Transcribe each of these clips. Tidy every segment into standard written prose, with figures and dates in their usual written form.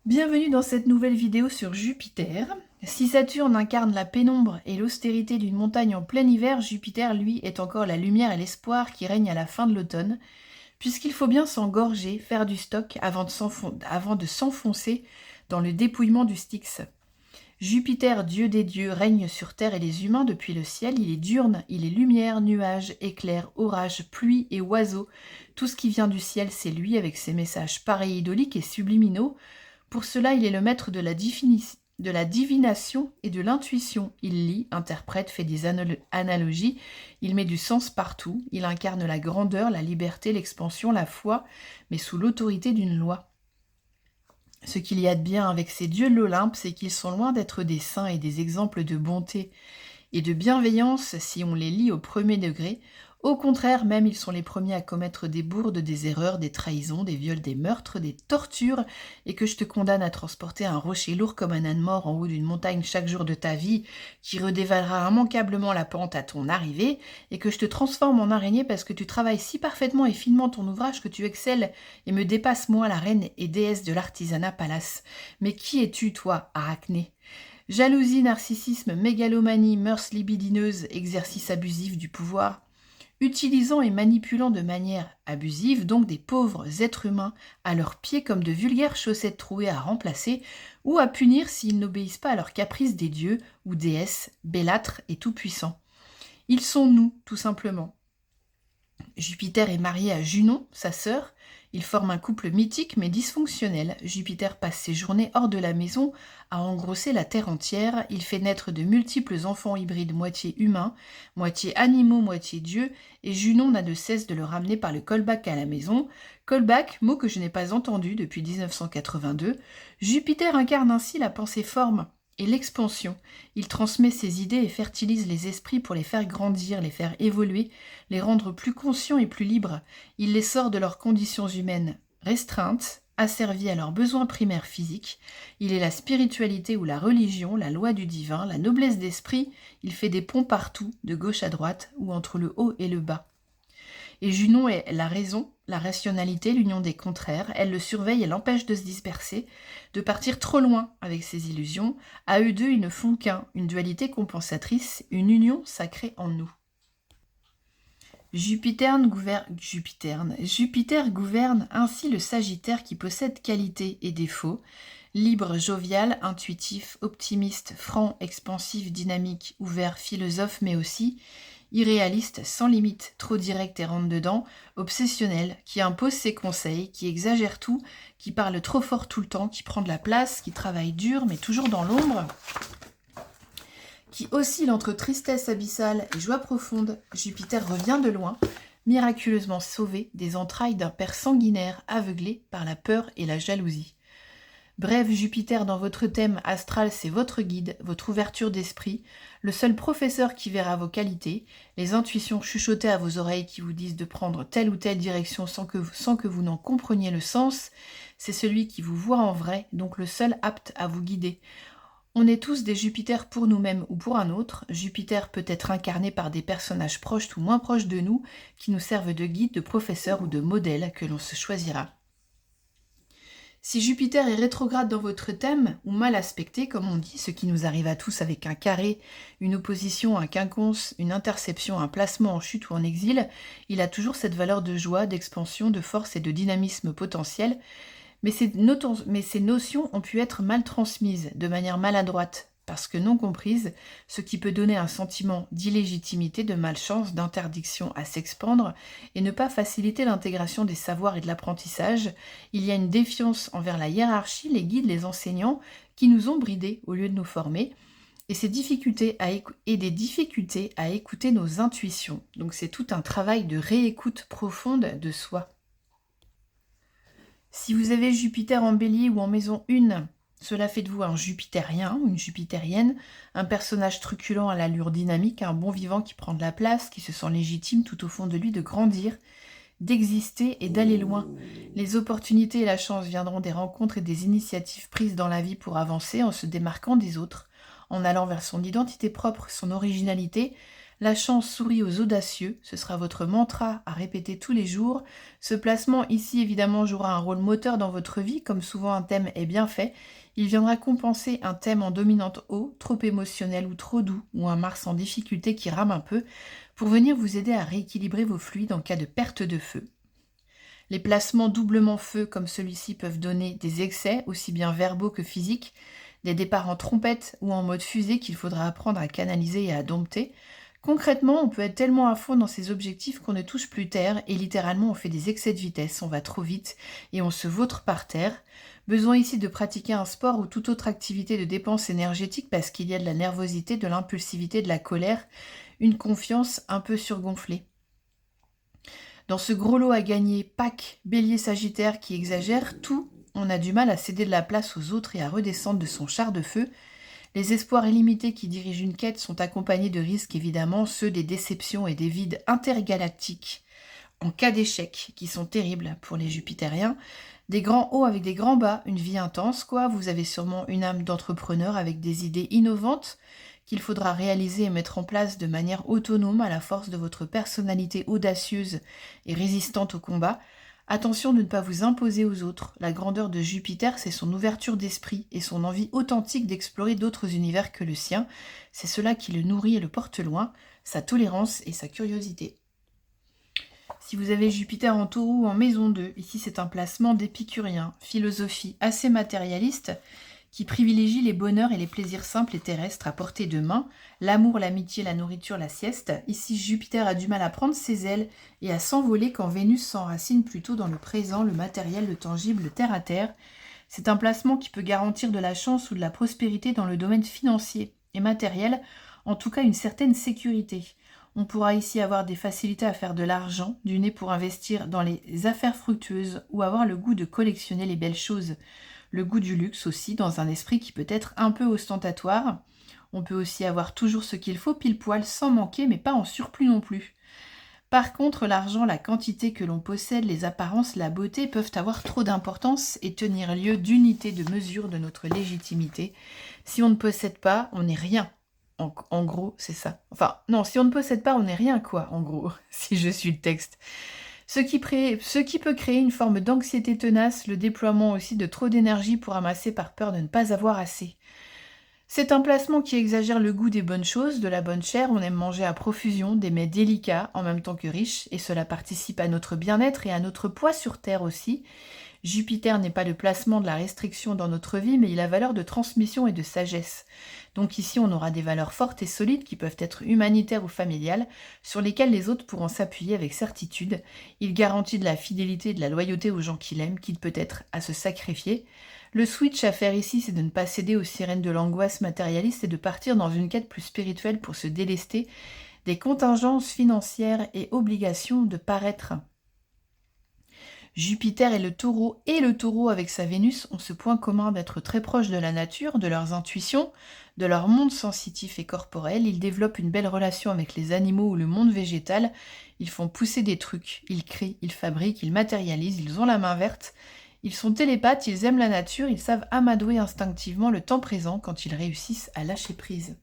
Bienvenue dans cette nouvelle vidéo sur Jupiter. Si Saturne incarne la pénombre et l'austérité d'une montagne en plein hiver, Jupiter, lui, est encore la lumière et l'espoir qui règnent à la fin de l'automne, puisqu'il faut bien s'engorger, faire du stock avant de s'enfoncer dans le dépouillement du Styx. Jupiter, dieu des dieux, règne sur Terre et les humains depuis le ciel. Il est diurne, il est lumière, nuages, éclairs, orages, pluie et oiseaux. Tout ce qui vient du ciel, c'est lui, avec ses messages pareidoliques et subliminaux. Pour cela, il est le maître de la divination et de l'intuition. Il lit, interprète, fait des analogies, il met du sens partout, il incarne la grandeur, la liberté, l'expansion, la foi, mais sous l'autorité d'une loi. Ce qu'il y a de bien avec ces dieux de l'Olympe, c'est qu'ils sont loin d'être des saints et des exemples de bonté et de bienveillance si on les lit au premier degré. Au contraire, même ils sont les premiers à commettre des bourdes, des erreurs, des trahisons, des viols, des meurtres, des tortures, et que je te condamne à transporter un rocher lourd comme un âne mort en haut d'une montagne chaque jour de ta vie, qui redévalera immanquablement la pente à ton arrivée, et que je te transforme en araignée parce que tu travailles si parfaitement et finement ton ouvrage que tu excelles et me dépasses moi, la reine et déesse de l'artisanat palace. Mais qui es-tu, toi, Arachné ? Jalousie, narcissisme, mégalomanie, mœurs libidineuses, exercice abusif du pouvoir, utilisant et manipulant de manière abusive donc des pauvres êtres humains à leurs pieds comme de vulgaires chaussettes trouées à remplacer ou à punir s'ils n'obéissent pas à leurs caprices des dieux ou déesses bellâtres et tout-puissants. Ils sont nous, tout simplement. Jupiter est marié à Junon, sa sœur. Ils forment un couple mythique mais dysfonctionnel. Jupiter passe ses journées hors de la maison à engrosser la terre entière. Il fait naître de multiples enfants hybrides, moitié humains, moitié animaux, moitié dieux, et Junon n'a de cesse de le ramener par le callback à la maison. Callback, mot que je n'ai pas entendu depuis 1982. Jupiter incarne ainsi la pensée-forme et l'expansion. Il transmet ses idées et fertilise les esprits pour les faire grandir, les faire évoluer, les rendre plus conscients et plus libres. Il les sort de leurs conditions humaines restreintes, asservies à leurs besoins primaires physiques. Il est la spiritualité ou la religion, la loi du divin, la noblesse d'esprit. Il fait des ponts partout, de gauche à droite, ou entre le haut et le bas. Et Junon est la raison, la rationalité, l'union des contraires. Elle le surveille et l'empêche de se disperser, de partir trop loin avec ses illusions. À eux deux, ils ne font qu'un, une dualité compensatrice, une union sacrée en nous. Jupiter gouverne ainsi le Sagittaire qui possède qualités et défauts. Libre, jovial, intuitif, optimiste, franc, expansif, dynamique, ouvert, philosophe, mais aussi irréaliste, sans limite, trop direct et rentre-dedans, obsessionnel, qui impose ses conseils, qui exagère tout, qui parle trop fort tout le temps, qui prend de la place, qui travaille dur mais toujours dans l'ombre, qui oscille entre tristesse abyssale et joie profonde. Jupiter revient de loin, miraculeusement sauvé des entrailles d'un père sanguinaire aveuglé par la peur et la jalousie. Bref, Jupiter dans votre thème astral, c'est votre guide, votre ouverture d'esprit, le seul professeur qui verra vos qualités, les intuitions chuchotées à vos oreilles qui vous disent de prendre telle ou telle direction sans que vous n'en compreniez le sens, c'est celui qui vous voit en vrai, donc le seul apte à vous guider. On est tous des Jupiters pour nous-mêmes ou pour un autre. Jupiter peut être incarné par des personnages proches ou moins proches de nous, qui nous servent de guide, de professeur ou de modèle que l'on se choisira. Si Jupiter est rétrograde dans votre thème, ou mal aspecté, comme on dit, ce qui nous arrive à tous avec un carré, une opposition, un quinconce, une interception, un placement en chute ou en exil, il a toujours cette valeur de joie, d'expansion, de force et de dynamisme potentiel. Mais ces notions ont pu être mal transmises, de manière maladroite, parce que non comprises, ce qui peut donner un sentiment d'illégitimité, de malchance, d'interdiction à s'expandre, et ne pas faciliter l'intégration des savoirs et de l'apprentissage. Il y a une défiance envers la hiérarchie, les guides, les enseignants, qui nous ont bridés au lieu de nous former, et des difficultés à écouter nos intuitions. Donc c'est tout un travail de réécoute profonde de soi. Si vous avez Jupiter en bélier ou en maison 1, cela fait de vous un jupitérien ou une jupitérienne, un personnage truculent à l'allure dynamique, un bon vivant qui prend de la place, qui se sent légitime tout au fond de lui de grandir, d'exister et d'aller loin. Les opportunités et la chance viendront des rencontres et des initiatives prises dans la vie pour avancer en se démarquant des autres, en allant vers son identité propre, son originalité, La chance sourit aux audacieux, ce sera votre mantra à répéter tous les jours. Ce placement ici évidemment jouera un rôle moteur dans votre vie, comme souvent un thème est bien fait. Il viendra compenser un thème en dominante haut, trop émotionnel ou trop doux, ou un Mars en difficulté qui rame un peu, pour venir vous aider à rééquilibrer vos fluides en cas de perte de feu. Les placements doublement feu comme celui-ci peuvent donner des excès, aussi bien verbaux que physiques, des départs en trompette ou en mode fusée qu'il faudra apprendre à canaliser et à dompter. Concrètement, on peut être tellement à fond dans ses objectifs qu'on ne touche plus terre et littéralement on fait des excès de vitesse, on va trop vite et on se vautre par terre. Besoin ici de pratiquer un sport ou toute autre activité de dépense énergétique parce qu'il y a de la nervosité, de l'impulsivité, de la colère, une confiance un peu surgonflée. Dans ce gros lot à gagner, Pâques, Bélier, Sagittaire qui exagère tout, on a du mal à céder de la place aux autres et à redescendre de son char de feu. Les espoirs illimités qui dirigent une quête sont accompagnés de risques évidemment, ceux des déceptions et des vides intergalactiques en cas d'échec, qui sont terribles pour les jupitériens. Des grands hauts avec des grands bas, une vie intense quoi. Vous avez sûrement une âme d'entrepreneur avec des idées innovantes qu'il faudra réaliser et mettre en place de manière autonome à la force de votre personnalité audacieuse et résistante au combat. Attention de ne pas vous imposer aux autres. La grandeur de Jupiter, c'est son ouverture d'esprit et son envie authentique d'explorer d'autres univers que le sien. C'est cela qui le nourrit et le porte loin, sa tolérance et sa curiosité. Si vous avez Jupiter en taureau ou en maison 2, ici c'est un placement d'épicurien, philosophie assez matérialiste, qui privilégie les bonheurs et les plaisirs simples et terrestres à portée de main, l'amour, l'amitié, la nourriture, la sieste. Ici, Jupiter a du mal à prendre ses ailes et à s'envoler quand Vénus s'enracine plutôt dans le présent, le matériel, le tangible, le terre-à-terre. C'est un placement qui peut garantir de la chance ou de la prospérité dans le domaine financier et matériel, en tout cas une certaine sécurité. On pourra ici avoir des facilités à faire de l'argent, du nez pour investir dans les affaires fructueuses ou avoir le goût de collectionner les belles choses. Le goût du luxe aussi, dans un esprit qui peut être un peu ostentatoire. On peut aussi avoir toujours ce qu'il faut pile poil sans manquer, mais pas en surplus non plus. Par contre, l'argent, la quantité que l'on possède, les apparences, la beauté peuvent avoir trop d'importance et tenir lieu d'unité de mesure de notre légitimité. Si on ne possède pas, on n'est rien. En gros, c'est ça. Enfin, non, si on ne possède pas, on n'est rien quoi, en gros, si je suis le texte. Ce qui peut créer une forme d'anxiété tenace, le déploiement aussi de trop d'énergie pour amasser par peur de ne pas avoir assez. C'est un placement qui exagère le goût des bonnes choses, de la bonne chair, on aime manger à profusion, des mets délicats en même temps que riches, et cela participe à notre bien-être et à notre poids sur Terre aussi. Jupiter n'est pas le placement de la restriction dans notre vie, mais il a valeur de transmission et de sagesse. Donc ici, on aura des valeurs fortes et solides qui peuvent être humanitaires ou familiales, sur lesquelles les autres pourront s'appuyer avec certitude. Il garantit de la fidélité et de la loyauté aux gens qu'il aime, quitte peut-être à se sacrifier. Le switch à faire ici, c'est de ne pas céder aux sirènes de l'angoisse matérialiste et de partir dans une quête plus spirituelle pour se délester des contingences financières et obligations de paraître. Jupiter et le taureau avec sa Vénus ont ce point commun d'être très proches de la nature, de leurs intuitions, de leur monde sensitif et corporel. Ils développent une belle relation avec les animaux ou le monde végétal. Ils font pousser des trucs, ils créent, ils fabriquent, ils matérialisent, ils ont la main verte. Ils sont télépathes, ils aiment la nature, ils savent amadouer instinctivement le temps présent quand ils réussissent à lâcher prise.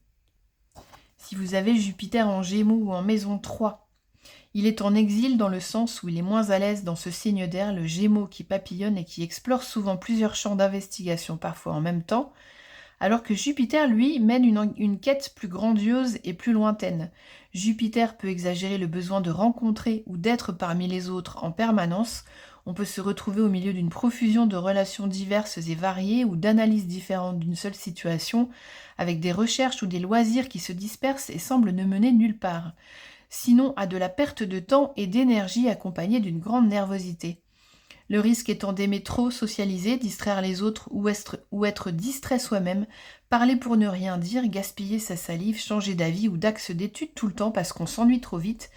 Si vous avez Jupiter en Gémeaux ou en maison 3, il est en exil dans le sens où il est moins à l'aise dans ce signe d'air, le Gémeaux qui papillonne et qui explore souvent plusieurs champs d'investigation, parfois en même temps, alors que Jupiter, lui, mène une quête plus grandiose et plus lointaine. Jupiter peut exagérer le besoin de rencontrer ou d'être parmi les autres en permanence. On peut se retrouver au milieu d'une profusion de relations diverses et variées ou d'analyses différentes d'une seule situation, avec des recherches ou des loisirs qui se dispersent et semblent ne mener nulle part. Sinon à de la perte de temps et d'énergie accompagnée d'une grande nervosité. Le risque étant d'aimer trop socialiser, distraire les autres ou être distrait soi-même, parler pour ne rien dire, gaspiller sa salive, changer d'avis ou d'axe d'étude tout le temps parce qu'on s'ennuie trop vite,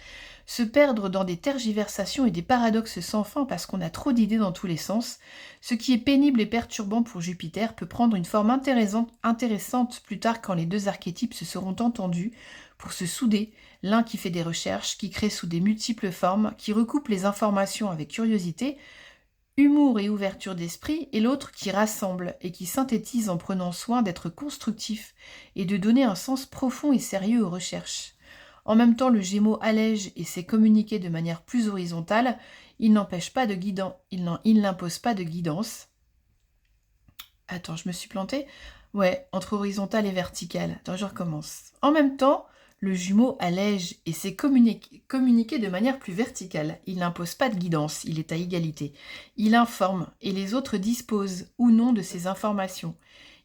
se perdre dans des tergiversations et des paradoxes sans fin parce qu'on a trop d'idées dans tous les sens. Ce qui est pénible et perturbant pour Jupiter peut prendre une forme intéressante plus tard quand les deux archétypes se seront entendus pour se souder, l'un qui fait des recherches, qui crée sous des multiples formes, qui recoupe les informations avec curiosité, humour et ouverture d'esprit, et l'autre qui rassemble et qui synthétise en prenant soin d'être constructif et de donner un sens profond et sérieux aux recherches. En même temps, le Gémeaux allège et sait communiquer de manière plus horizontale. Il n'empêche pas de guidance. Il n'impose pas de guidance. Attends, je me suis plantée. Ouais, entre horizontale et verticale. Attends, je recommence. En même temps, le Jumeau allège et sait communiquer de manière plus verticale. Il n'impose pas de guidance, il est à égalité. Il informe et les autres disposent ou non de ces informations.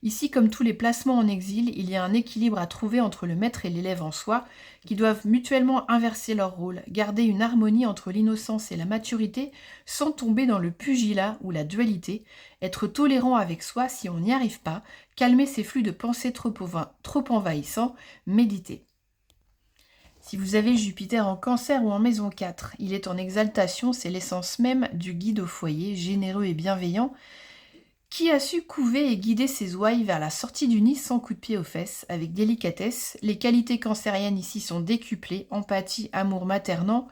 Ici, comme tous les placements en exil, il y a un équilibre à trouver entre le maître et l'élève en soi, qui doivent mutuellement inverser leur rôle, garder une harmonie entre l'innocence et la maturité, sans tomber dans le pugilat ou la dualité, être tolérant avec soi si on n'y arrive pas, calmer ses flux de pensée trop envahissants, méditer. Si vous avez Jupiter en Cancer ou en maison 4, il est en exaltation, c'est l'essence même du guide au foyer, généreux et bienveillant, qui a su couver et guider ses ouailles vers la sortie du nid sans coup de pied aux fesses, avec délicatesse. Les qualités cancériennes ici sont décuplées, empathie, amour maternant,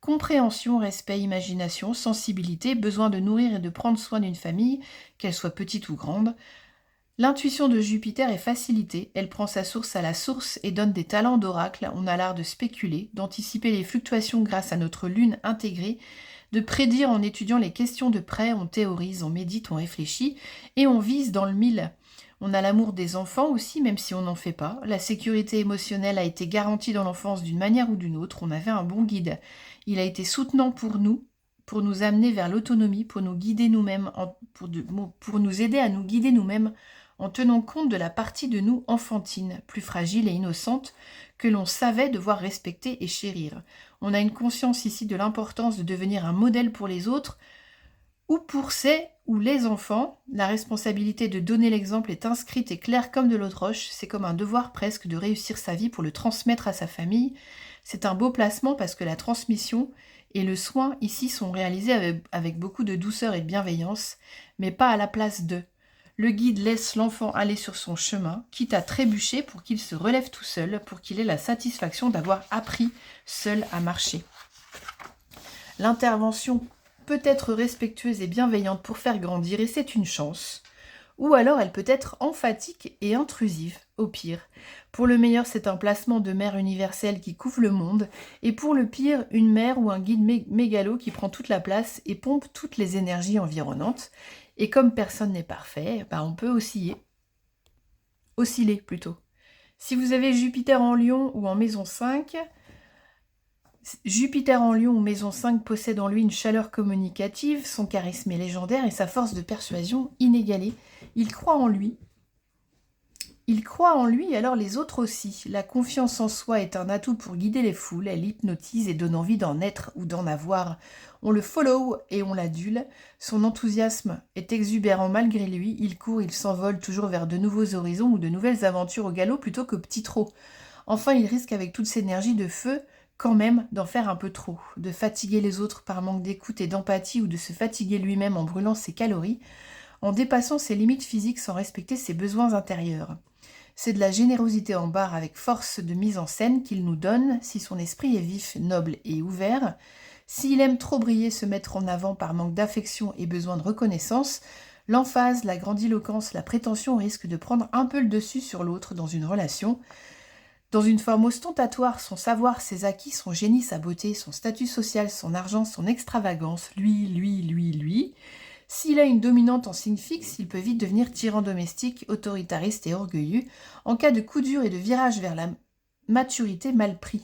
compréhension, respect, imagination, sensibilité, besoin de nourrir et de prendre soin d'une famille, qu'elle soit petite ou grande. L'intuition de Jupiter est facilitée, elle prend sa source à la source et donne des talents d'oracle. On a l'art de spéculer, d'anticiper les fluctuations grâce à notre lune intégrée, de prédire en étudiant les questions de près, on théorise, on médite, on réfléchit et on vise dans le mille. On a l'amour des enfants aussi, même si on n'en fait pas. La sécurité émotionnelle a été garantie dans l'enfance d'une manière ou d'une autre. On avait un bon guide. Il a été soutenant pour nous amener vers l'autonomie, pour nous guider nous-mêmes, pour nous aider à nous guider nous-mêmes en tenant compte de la partie de nous enfantine, plus fragile et innocente, que l'on savait devoir respecter et chérir. On a une conscience ici de l'importance de devenir un modèle pour les autres, ou pour ces ou les enfants. La responsabilité de donner l'exemple est inscrite et claire comme de l'eau de roche. C'est comme un devoir presque de réussir sa vie pour le transmettre à sa famille. C'est un beau placement parce que la transmission et le soin ici sont réalisés avec beaucoup de douceur et de bienveillance, mais pas à la place d'eux. Le guide laisse l'enfant aller sur son chemin, quitte à trébucher pour qu'il se relève tout seul, pour qu'il ait la satisfaction d'avoir appris seul à marcher. L'intervention peut être respectueuse et bienveillante pour faire grandir, et c'est une chance. Ou alors elle peut être emphatique et intrusive, au pire. Pour le meilleur, c'est un placement de mère universelle qui couvre le monde, et pour le pire, une mère ou un guide mégalo qui prend toute la place et pompe toutes les énergies environnantes. Et comme personne n'est parfait, on peut osciller plutôt. Si vous avez Jupiter en Lion ou en maison 5, Jupiter en Lion ou maison 5 possède en lui une chaleur communicative, son charisme est légendaire et sa force de persuasion inégalée. Il croit en lui. Alors les autres aussi. La confiance en soi est un atout pour guider les foules, elle hypnotise et donne envie d'en être ou d'en avoir. On le follow et on l'adule. Son enthousiasme est exubérant malgré lui. Il court, il s'envole toujours vers de nouveaux horizons ou de nouvelles aventures au galop plutôt qu'au petit trot. Enfin, il risque avec toute cette énergie de feu quand même d'en faire un peu trop, de fatiguer les autres par manque d'écoute et d'empathie ou de se fatiguer lui-même en brûlant ses calories, en dépassant ses limites physiques sans respecter ses besoins intérieurs. C'est de la générosité en barre avec force de mise en scène qu'il nous donne si son esprit est vif, noble et ouvert. S'il aime trop briller, se mettre en avant par manque d'affection et besoin de reconnaissance, l'emphase, la grandiloquence, la prétention risquent de prendre un peu le dessus sur l'autre dans une relation. Dans une forme ostentatoire, son savoir, ses acquis, son génie, sa beauté, son statut social, son argent, son extravagance, lui. S'il a une dominante en signe fixe, il peut vite devenir tyran domestique, autoritariste et orgueilleux, en cas de coup dur et de virage vers la maturité mal pris.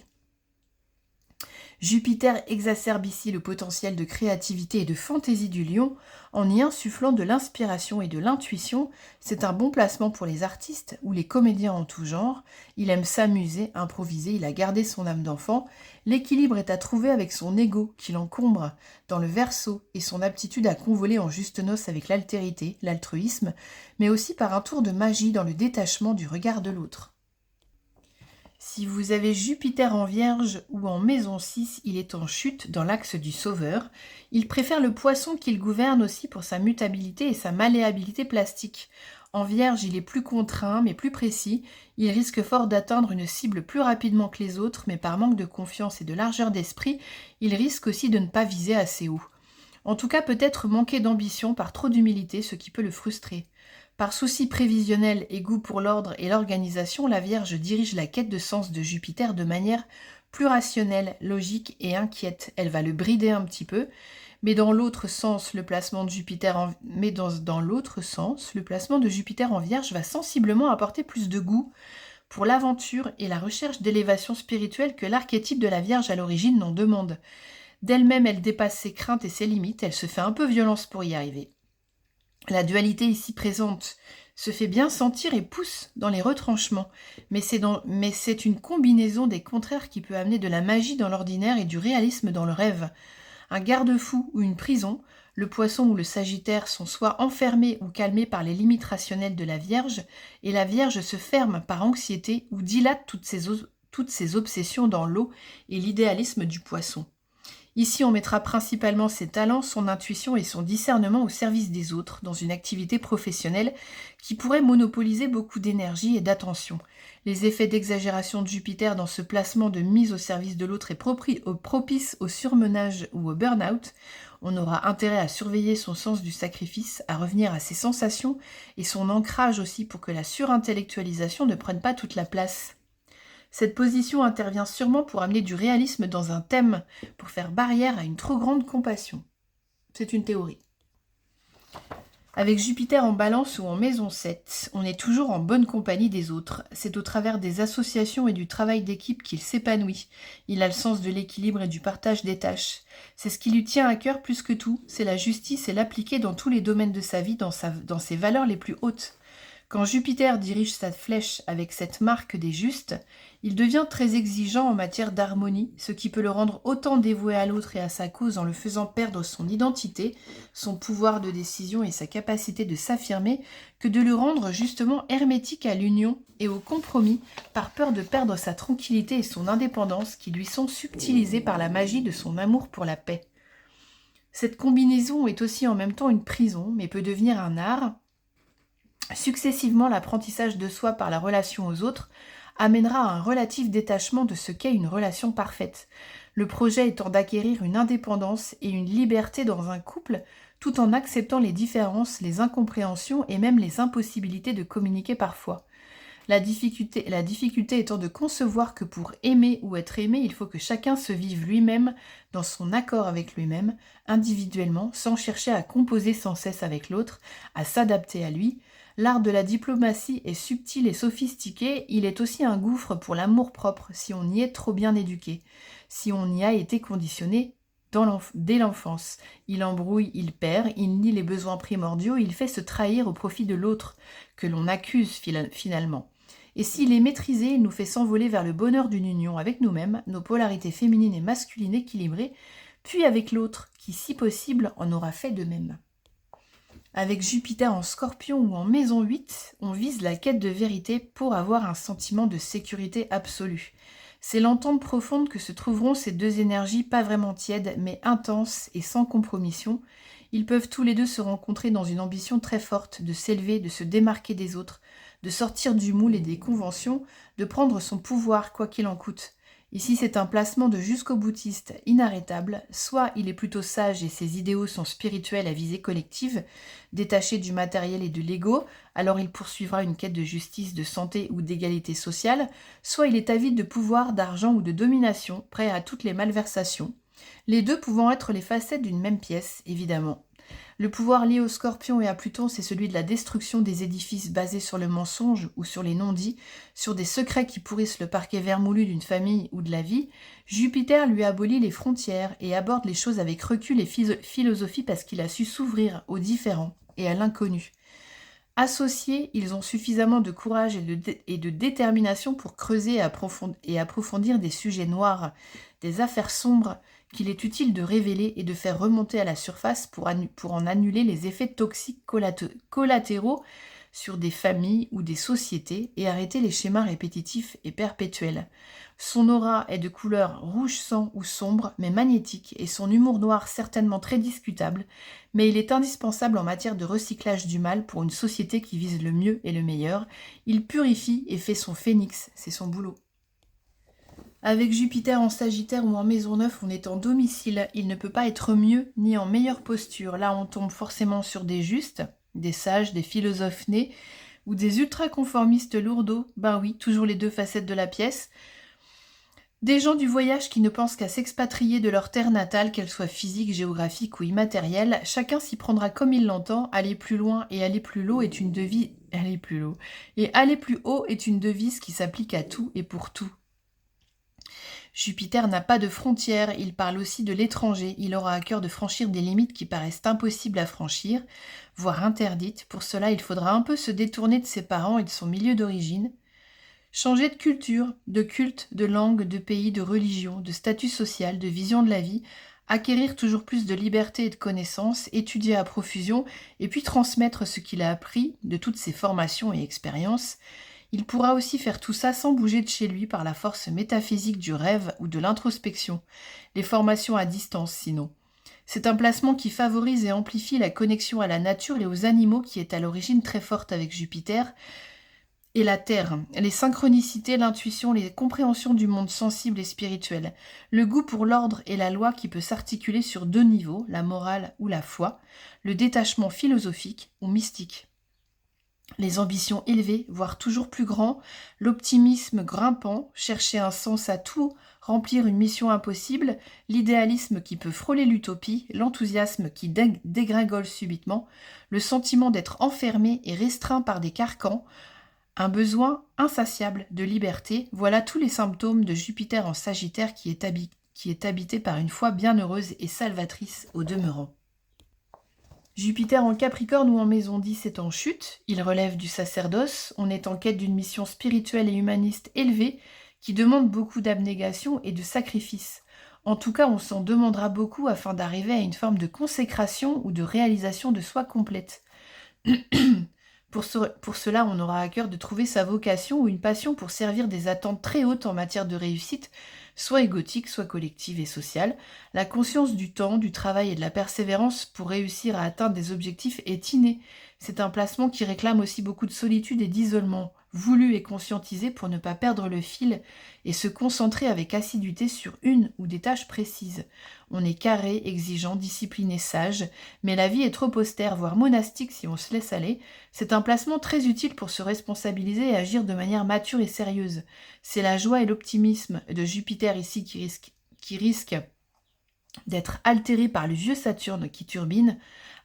Jupiter exacerbe ici le potentiel de créativité et de fantaisie du lion en y insufflant de l'inspiration et de l'intuition. C'est un bon placement pour les artistes ou les comédiens en tout genre. Il aime s'amuser, improviser, il a gardé son âme d'enfant. L'équilibre est à trouver avec son ego qui l'encombre dans le Verseau et son aptitude à convoler en juste noces avec l'altérité, l'altruisme, mais aussi par un tour de magie dans le détachement du regard de l'autre. Si vous avez Jupiter en Vierge ou en maison 6, il est en chute dans l'axe du Sauveur. Il préfère le poisson qu'il gouverne aussi pour sa mutabilité et sa malléabilité plastique. En Vierge, il est plus contraint mais plus précis. Il risque fort d'atteindre une cible plus rapidement que les autres, mais par manque de confiance et de largeur d'esprit, il risque aussi de ne pas viser assez haut. En tout cas, peut-être manquer d'ambition par trop d'humilité, ce qui peut le frustrer. Par souci prévisionnel et goût pour l'ordre et l'organisation, la Vierge dirige la quête de sens de Jupiter de manière plus rationnelle, logique et inquiète. Elle va le brider un petit peu. Mais dans l'autre sens, le placement de Jupiter dans l'autre sens, le placement de Jupiter en Vierge va sensiblement apporter plus de goût pour l'aventure et la recherche d'élévation spirituelle que l'archétype de la Vierge à l'origine n'en demande. D'elle-même, elle dépasse ses craintes et ses limites, elle se fait un peu violence pour y arriver. La dualité ici présente se fait bien sentir et pousse dans les retranchements, mais c'est une combinaison des contraires qui peut amener de la magie dans l'ordinaire et du réalisme dans le rêve. Un garde-fou ou une prison, le Poisson ou le Sagittaire sont soit enfermés ou calmés par les limites rationnelles de la Vierge, et la Vierge se ferme par anxiété ou dilate toutes ses obsessions dans l'eau et l'idéalisme du Poisson. Ici, on mettra principalement ses talents, son intuition et son discernement au service des autres dans une activité professionnelle qui pourrait monopoliser beaucoup d'énergie et d'attention. Les effets d'exagération de Jupiter dans ce placement de mise au service de l'autre est propice au surmenage ou au burn-out. On aura intérêt à surveiller son sens du sacrifice, à revenir à ses sensations et son ancrage aussi pour que la surintellectualisation ne prenne pas toute la place. Cette position intervient sûrement pour amener du réalisme dans un thème, pour faire barrière à une trop grande compassion. C'est une théorie. Avec Jupiter en Balance ou en maison 7, on est toujours en bonne compagnie des autres. C'est au travers des associations et du travail d'équipe qu'il s'épanouit. Il a le sens de l'équilibre et du partage des tâches. C'est ce qui lui tient à cœur plus que tout, c'est la justice et l'appliquer dans tous les domaines de sa vie, dans ses valeurs les plus hautes. Quand Jupiter dirige sa flèche avec cette marque des justes, il devient très exigeant en matière d'harmonie, ce qui peut le rendre autant dévoué à l'autre et à sa cause en le faisant perdre son identité, son pouvoir de décision et sa capacité de s'affirmer, que de le rendre justement hermétique à l'union et au compromis par peur de perdre sa tranquillité et son indépendance qui lui sont subtilisées par la magie de son amour pour la paix. Cette combinaison est aussi en même temps une prison, mais peut devenir un art. Successivement, l'apprentissage de soi par la relation aux autres amènera à un relatif détachement de ce qu'est une relation parfaite, le projet étant d'acquérir une indépendance et une liberté dans un couple tout en acceptant les différences, les incompréhensions et même les impossibilités de communiquer parfois. La difficulté étant de concevoir que pour aimer ou être aimé, il faut que chacun se vive lui-même dans son accord avec lui-même, individuellement, sans chercher à composer sans cesse avec l'autre, à s'adapter à lui. L'art de la diplomatie est subtil et sophistiqué, il est aussi un gouffre pour l'amour-propre si on y est trop bien éduqué, si on y a été conditionné dès l'enfance. Il embrouille, il perd, il nie les besoins primordiaux, il fait se trahir au profit de l'autre, que l'on accuse finalement. Et s'il est maîtrisé, il nous fait s'envoler vers le bonheur d'une union avec nous-mêmes, nos polarités féminines et masculines équilibrées, puis avec l'autre, qui si possible en aura fait de même. Avec Jupiter en Scorpion ou en maison 8, on vise la quête de vérité pour avoir un sentiment de sécurité absolue. C'est l'entente profonde que se trouveront ces deux énergies pas vraiment tièdes, mais intenses et sans compromission. Ils peuvent tous les deux se rencontrer dans une ambition très forte de s'élever, de se démarquer des autres, de sortir du moule et des conventions, de prendre son pouvoir quoi qu'il en coûte. Ici, c'est un placement de jusqu'au-boutiste inarrêtable. Soit il est plutôt sage et ses idéaux sont spirituels à visée collective, détachés du matériel et de l'ego, alors il poursuivra une quête de justice, de santé ou d'égalité sociale. Soit il est avide de pouvoir, d'argent ou de domination, prêt à toutes les malversations. Les deux pouvant être les facettes d'une même pièce, évidemment. Le pouvoir lié au Scorpion et à Pluton, c'est celui de la destruction des édifices basés sur le mensonge ou sur les non-dits, sur des secrets qui pourrissent le parquet vermoulu d'une famille ou de la vie. Jupiter lui abolit les frontières et aborde les choses avec recul et philosophie parce qu'il a su s'ouvrir au différent et à l'inconnu. Associés, ils ont suffisamment de courage et de détermination pour creuser et approfondir des sujets noirs, des affaires sombres qu'il est utile de révéler et de faire remonter à la surface pour en annuler les effets toxiques collatéraux sur des familles ou des sociétés et arrêter les schémas répétitifs et perpétuels. Son aura est de couleur rouge sang ou sombre, mais magnétique, et son humour noir certainement très discutable, mais il est indispensable en matière de recyclage du mal pour une société qui vise le mieux et le meilleur. Il purifie et fait son phénix, c'est son boulot. Avec Jupiter en Sagittaire ou en maison 9, on est en domicile. Il ne peut pas être mieux ni en meilleure posture. Là, on tombe forcément sur des justes, des sages, des philosophes nés ou des ultra-conformistes lourdeaux. Ben oui, toujours les deux facettes de la pièce. Des gens du voyage qui ne pensent qu'à s'expatrier de leur terre natale, qu'elle soit physique, géographique ou immatérielle, chacun s'y prendra comme il l'entend. Aller plus loin et aller plus haut est une devise. Aller plus haut. Et aller plus haut est une devise qui s'applique à tout et pour tout. Jupiter n'a pas de frontières, il parle aussi de l'étranger, il aura à cœur de franchir des limites qui paraissent impossibles à franchir, voire interdites. Pour cela, il faudra un peu se détourner de ses parents et de son milieu d'origine. Changer de culture, de culte, de langue, de pays, de religion, de statut social, de vision de la vie, acquérir toujours plus de liberté et de connaissances, étudier à profusion, et puis transmettre ce qu'il a appris de toutes ses formations et expériences. Il pourra aussi faire tout ça sans bouger de chez lui par la force métaphysique du rêve ou de l'introspection, les formations à distance sinon. C'est un placement qui favorise et amplifie la connexion à la nature et aux animaux qui est à l'origine très forte avec Jupiter, et la Terre, les synchronicités, l'intuition, les compréhensions du monde sensible et spirituel, le goût pour l'ordre et la loi qui peut s'articuler sur 2 niveaux, la morale ou la foi, le détachement philosophique ou mystique. Les ambitions élevées, voire toujours plus grands, l'optimisme grimpant, chercher un sens à tout, remplir une mission impossible, l'idéalisme qui peut frôler l'utopie, l'enthousiasme qui dégringole subitement, le sentiment d'être enfermé et restreint par des carcans, un besoin insatiable de liberté, voilà tous les symptômes de Jupiter en Sagittaire qui est habité par une foi bienheureuse et salvatrice au demeurant. Jupiter en Capricorne ou en maison 10 est en chute, il relève du sacerdoce, on est en quête d'une mission spirituelle et humaniste élevée qui demande beaucoup d'abnégation et de sacrifice. En tout cas, on s'en demandera beaucoup afin d'arriver à une forme de consécration ou de réalisation de soi complète. Pour cela, on aura à cœur de trouver sa vocation ou une passion pour servir des attentes très hautes en matière de réussite, soit égotique, soit collective et sociale. La conscience du temps, du travail et de la persévérance pour réussir à atteindre des objectifs est innée. C'est un placement qui réclame aussi beaucoup de solitude et d'isolement, voulu et conscientisé pour ne pas perdre le fil et se concentrer avec assiduité sur une ou des tâches précises. On est carré, exigeant, discipliné, sage, mais la vie est trop austère, voire monastique si on se laisse aller. C'est un placement très utile pour se responsabiliser et agir de manière mature et sérieuse. C'est la joie et l'optimisme de Jupiter ici qui risquent d'être altérés par le vieux Saturne qui turbine.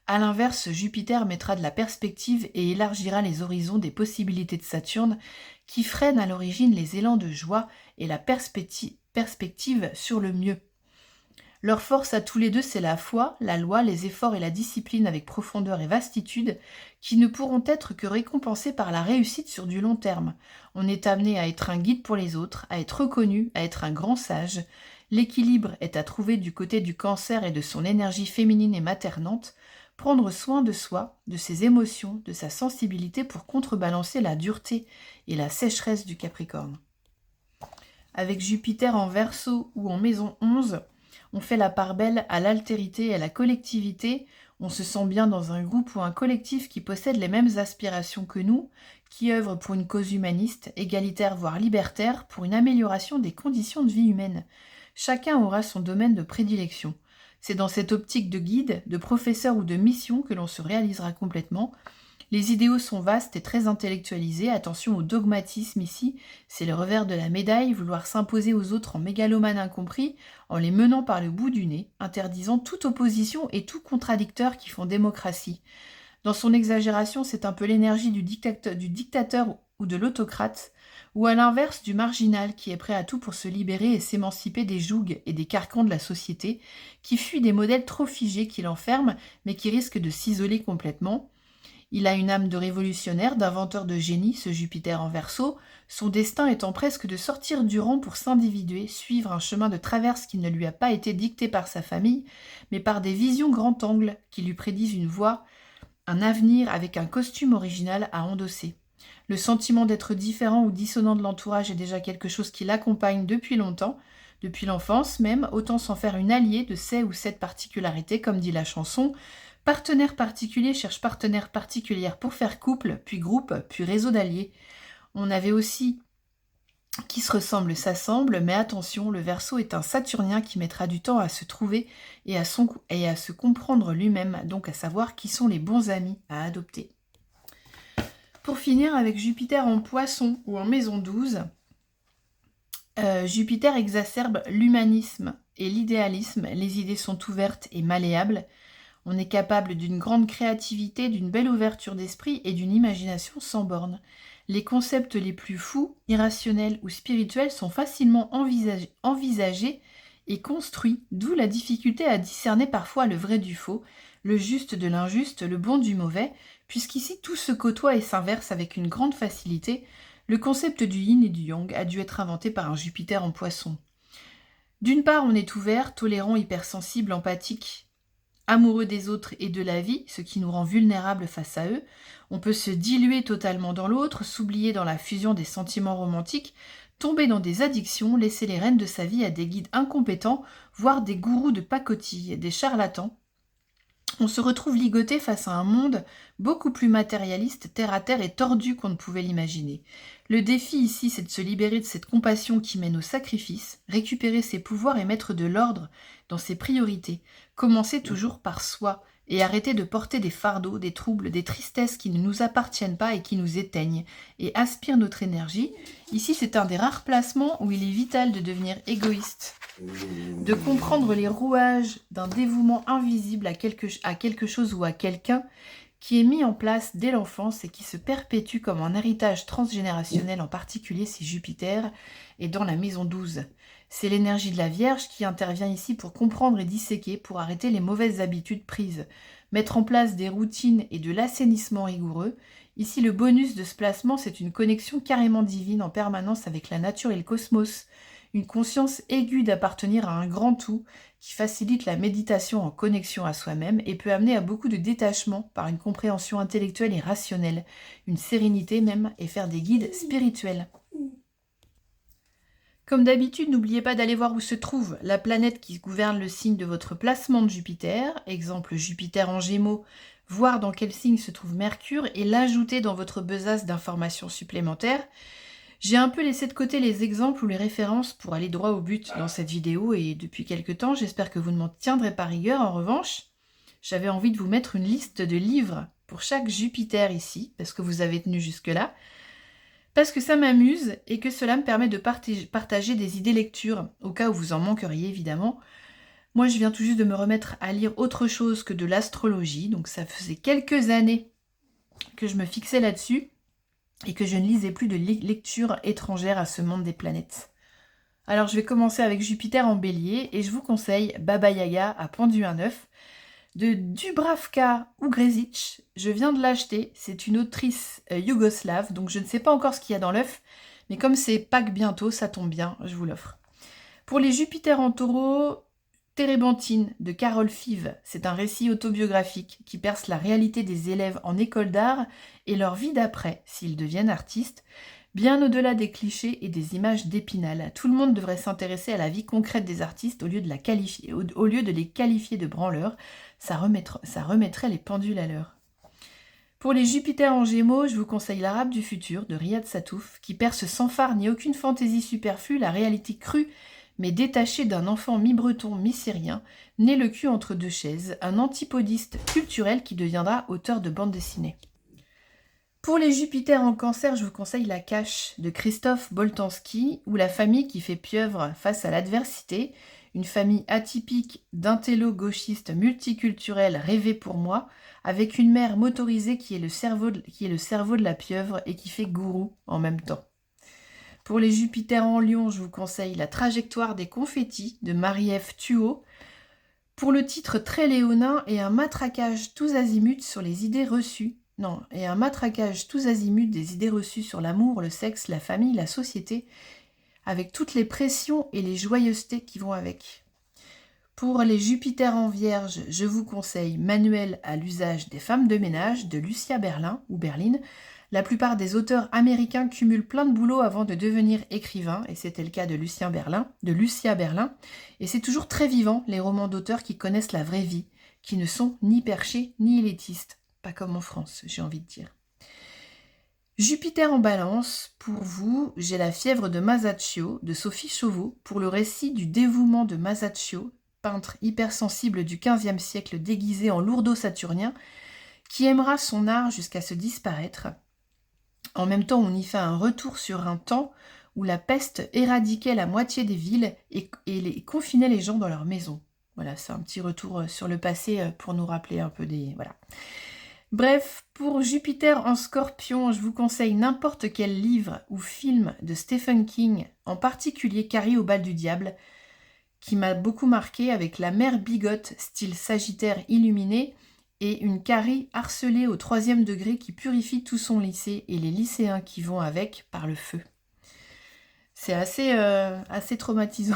A l'inverse, Jupiter mettra de la perspective et élargira les horizons des possibilités de Saturne qui freinent à l'origine les élans de joie et la perspective sur le mieux. Leur force à tous les deux, c'est la foi, la loi, les efforts et la discipline avec profondeur et vastitude, qui ne pourront être que récompensés par la réussite sur du long terme. On est amené à être un guide pour les autres, à être reconnu, à être un grand sage. L'équilibre est à trouver du côté du Cancer et de son énergie féminine et maternante, prendre soin de soi, de ses émotions, de sa sensibilité pour contrebalancer la dureté et la sécheresse du Capricorne. Avec Jupiter en Verseau ou en maison 11, on fait la part belle à l'altérité et à la collectivité. On se sent bien dans un groupe ou un collectif qui possède les mêmes aspirations que nous, qui œuvre pour une cause humaniste, égalitaire voire libertaire, pour une amélioration des conditions de vie humaines. Chacun aura son domaine de prédilection. C'est dans cette optique de guide, de professeur ou de mission que l'on se réalisera complètement. Les idéaux sont vastes et très intellectualisés. Attention au dogmatisme ici, c'est le revers de la médaille, vouloir s'imposer aux autres en mégalomane incompris, en les menant par le bout du nez, interdisant toute opposition et tout contradicteur qui font démocratie. Dans son exagération, c'est un peu l'énergie du dictateur ou de l'autocrate, ou à l'inverse du marginal qui est prêt à tout pour se libérer et s'émanciper des jougs et des carcans de la société, qui fuit des modèles trop figés qui l'enferment, mais qui risquent de s'isoler complètement. Il a une âme de révolutionnaire, d'inventeur de génie, ce Jupiter en Verseau, son destin étant presque de sortir du rang pour s'individuer, suivre un chemin de traverse qui ne lui a pas été dicté par sa famille, mais par des visions grand angle qui lui prédisent une voie, un avenir avec un costume original à endosser. Le sentiment d'être différent ou dissonant de l'entourage est déjà quelque chose qui l'accompagne depuis longtemps, depuis l'enfance même, autant s'en faire une alliée de ces ou cette particularités, comme dit la chanson. Partenaire particulier cherche partenaire particulière pour faire couple, puis groupe, puis réseau d'alliés. On avait aussi qui se ressemble s'assemble, mais attention, le Verseau est un Saturnien qui mettra du temps à se trouver et à se comprendre lui-même, donc à savoir qui sont les bons amis à adopter. Pour finir avec Jupiter en Poisson ou en maison 12, Jupiter exacerbe l'humanisme et l'idéalisme. Les idées sont ouvertes et malléables. On est capable d'une grande créativité, d'une belle ouverture d'esprit et d'une imagination sans bornes. Les concepts les plus fous, irrationnels ou spirituels sont facilement envisagés et construits, d'où la difficulté à discerner parfois le vrai du faux, le juste de l'injuste, le bon du mauvais, puisqu'ici tout se côtoie et s'inverse avec une grande facilité. Le concept du yin et du yang a dû être inventé par un Jupiter en Poisson. D'une part, on est ouvert, tolérant, hypersensible, empathique, amoureux des autres et de la vie, ce qui nous rend vulnérables face à eux. On peut se diluer totalement dans l'autre, s'oublier dans la fusion des sentiments romantiques, tomber dans des addictions, laisser les rênes de sa vie à des guides incompétents, voire des gourous de pacotille, des charlatans. On se retrouve ligoté face à un monde beaucoup plus matérialiste, terre à terre et tordu qu'on ne pouvait l'imaginer. Le défi ici, c'est de se libérer de cette compassion qui mène au sacrifice, récupérer ses pouvoirs et mettre de l'ordre dans ses priorités. Commencer toujours par soi et arrêter de porter des fardeaux, des troubles, des tristesses qui ne nous appartiennent pas et qui nous éteignent et aspirent notre énergie. Ici, c'est un des rares placements où il est vital de devenir égoïste, de comprendre les rouages d'un dévouement invisible à quelque chose ou à quelqu'un qui est mis en place dès l'enfance et qui se perpétue comme un héritage transgénérationnel, en particulier si Jupiter est dans la maison 12. C'est l'énergie de la Vierge qui intervient ici pour comprendre et disséquer, pour arrêter les mauvaises habitudes prises, mettre en place des routines et de l'assainissement rigoureux. Ici, le bonus de ce placement, c'est une connexion carrément divine en permanence avec la nature et le cosmos, une conscience aiguë d'appartenir à un grand tout qui facilite la méditation en connexion à soi-même et peut amener à beaucoup de détachement par une compréhension intellectuelle et rationnelle, une sérénité même, et faire des guides spirituels. Comme d'habitude, n'oubliez pas d'aller voir où se trouve la planète qui gouverne le signe de votre placement de Jupiter, exemple Jupiter en Gémeaux, voir dans quel signe se trouve Mercure et l'ajouter dans votre besace d'informations supplémentaires. J'ai un peu laissé de côté les exemples ou les références pour aller droit au but dans cette vidéo et depuis quelque temps, j'espère que vous ne m'en tiendrez pas rigueur. En revanche, j'avais envie de vous mettre une liste de livres pour chaque Jupiter ici, parce que vous avez tenu jusque-là, parce que ça m'amuse et que cela me permet de partager des idées lecture, au cas où vous en manqueriez évidemment. Moi, je viens tout juste de me remettre à lire autre chose que de l'astrologie, donc ça faisait quelques années que je me fixais là-dessus et que je ne lisais plus de lecture étrangère à ce monde des planètes. Alors je vais commencer avec Jupiter en Bélier et je vous conseille Baba Yaga à pendu un œuf de Dubravka Ugresic. Je viens de l'acheter, c'est une autrice yougoslave, donc je ne sais pas encore ce qu'il y a dans l'œuf, mais comme c'est Pâques bientôt, ça tombe bien, je vous l'offre. Pour les Jupiter en Taureau, Térébenthine de Carole Five, c'est un récit autobiographique qui perce la réalité des élèves en école d'art et leur vie d'après, s'ils deviennent artistes, bien au-delà des clichés et des images d'Épinal. Tout le monde devrait s'intéresser à la vie concrète des artistes au lieu de les qualifier de branleurs. Ça remettrait les pendules à l'heure. Pour les Jupiters en Gémeaux, je vous conseille L'Arabe du futur de Riyad Satouf, qui perce sans phare ni aucune fantaisie superflue la réalité crue mais détachée d'un enfant mi-breton, mi-syrien, né le cul entre deux chaises, un antipodiste culturel qui deviendra auteur de bande dessinée. Pour les Jupiters en Cancer, je vous conseille La Cache de Christophe Boltanski, ou La famille qui fait pieuvre face à l'adversité, une famille atypique d'intello gauchistes multiculturels rêvée pour moi, avec une mère motorisée qui est le cerveau de la pieuvre et qui fait gourou en même temps. Pour les Jupiters en Lion, je vous conseille La trajectoire des confettis de Marie-Ève Thuot. Pour le titre très léonin et un matraquage tous azimuts sur les idées reçues. Et un matraquage tous azimuts des idées reçues sur l'amour, le sexe, la famille, la société, avec toutes les pressions et les joyeusetés qui vont avec. Pour les Jupiters en Vierge, je vous conseille Manuel à l'usage des femmes de ménage de Lucia Berlin ou Berline. La plupart des auteurs américains cumulent plein de boulot avant de devenir écrivains, et c'était le cas de Lucia Berlin. Et c'est toujours très vivant, les romans d'auteurs qui connaissent la vraie vie, qui ne sont ni perchés ni élitistes. Pas comme en France, j'ai envie de dire. Jupiter en Balance, pour vous, j'ai La fièvre de Masaccio de Sophie Chauveau, pour le récit du dévouement de Masaccio, peintre hypersensible du XVe siècle déguisé en lourdeau saturnien, qui aimera son art jusqu'à se disparaître. En même temps, on y fait un retour sur un temps où la peste éradiquait la moitié des villes et confinait les gens dans leurs maisons. Voilà, c'est un petit retour sur le passé pour nous rappeler un peu des... Voilà. Bref, pour Jupiter en Scorpion, je vous conseille n'importe quel livre ou film de Stephen King, en particulier Carrie au bal du diable, qui m'a beaucoup marqué avec la mère bigote style Sagittaire illuminé et une Carrie harcelée au 3e degré qui purifie tout son lycée et les lycéens qui vont avec par le feu. C'est assez traumatisant.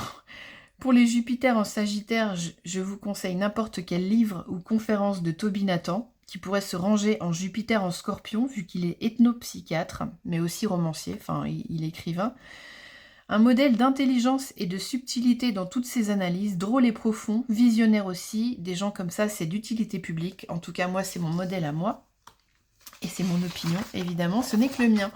Pour les Jupiters en Sagittaire, je vous conseille n'importe quel livre ou conférence de Toby Nathan, qui pourrait se ranger en Jupiter en Scorpion, vu qu'il est ethnopsychiatre, mais aussi romancier, enfin il est écrivain. Un modèle d'intelligence et de subtilité dans toutes ses analyses, drôle et profond, visionnaire aussi. Des gens comme ça, c'est d'utilité publique. En tout cas, moi, c'est mon modèle à moi. Et c'est mon opinion, évidemment, ce n'est que le mien.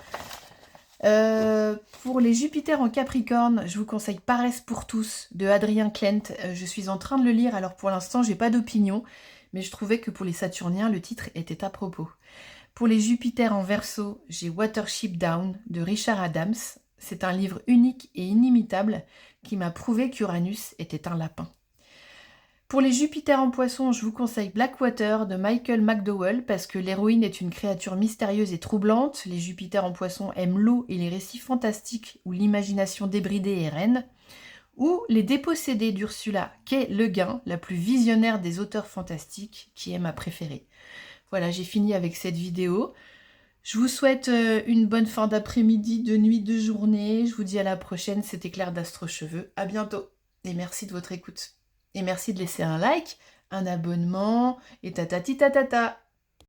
Pour les Jupiters en Capricorne, je vous conseille Paresse pour tous de Adrien Klent. Je suis en train de le lire, alors pour l'instant, j'ai pas d'opinion, mais je trouvais que pour les Saturniens, le titre était à propos. Pour les Jupiters en Verseau, j'ai Watership Down de Richard Adams. C'est un livre unique et inimitable qui m'a prouvé qu'Uranus était un lapin. Pour les Jupiters en Poisson, je vous conseille Blackwater de Michael McDowell parce que l'héroïne est une créature mystérieuse et troublante. Les Jupiters en Poisson aiment l'eau et les récits fantastiques où l'imagination débridée est reine. Ou Les Dépossédés d'Ursula K. Le Guin, la plus visionnaire des auteurs fantastiques, qui est ma préférée. Voilà, j'ai fini avec cette vidéo. Je vous souhaite une bonne fin d'après-midi, de nuit, de journée. Je vous dis à la prochaine, c'était Claire d'Astro-Cheveux. À bientôt et merci de votre écoute. Et merci de laisser un like, un abonnement et tatati tatata.